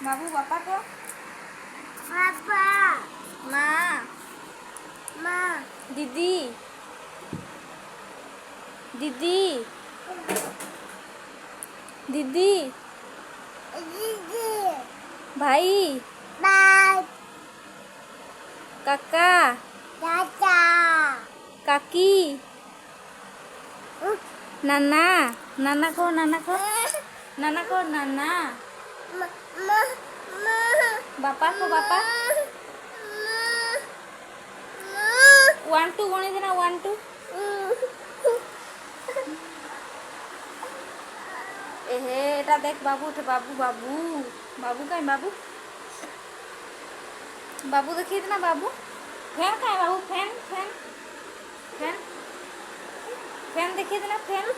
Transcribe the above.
बाबू पापा को पापा माँ माँ दीदी दीदी दीदी दीदी भाई बाय काका चाचा काकी नाना नाना को नाना को नाना को नाना बापा को बापा 1 2 गणी देना 1 2 एहे एटा देख बाबू उठे बाबू बाबू बाबू कहीं बाबू बाबू देखिए ना बाबू फैन कहीं बाबू फैन फैन फैन फैन देखिए ना फैन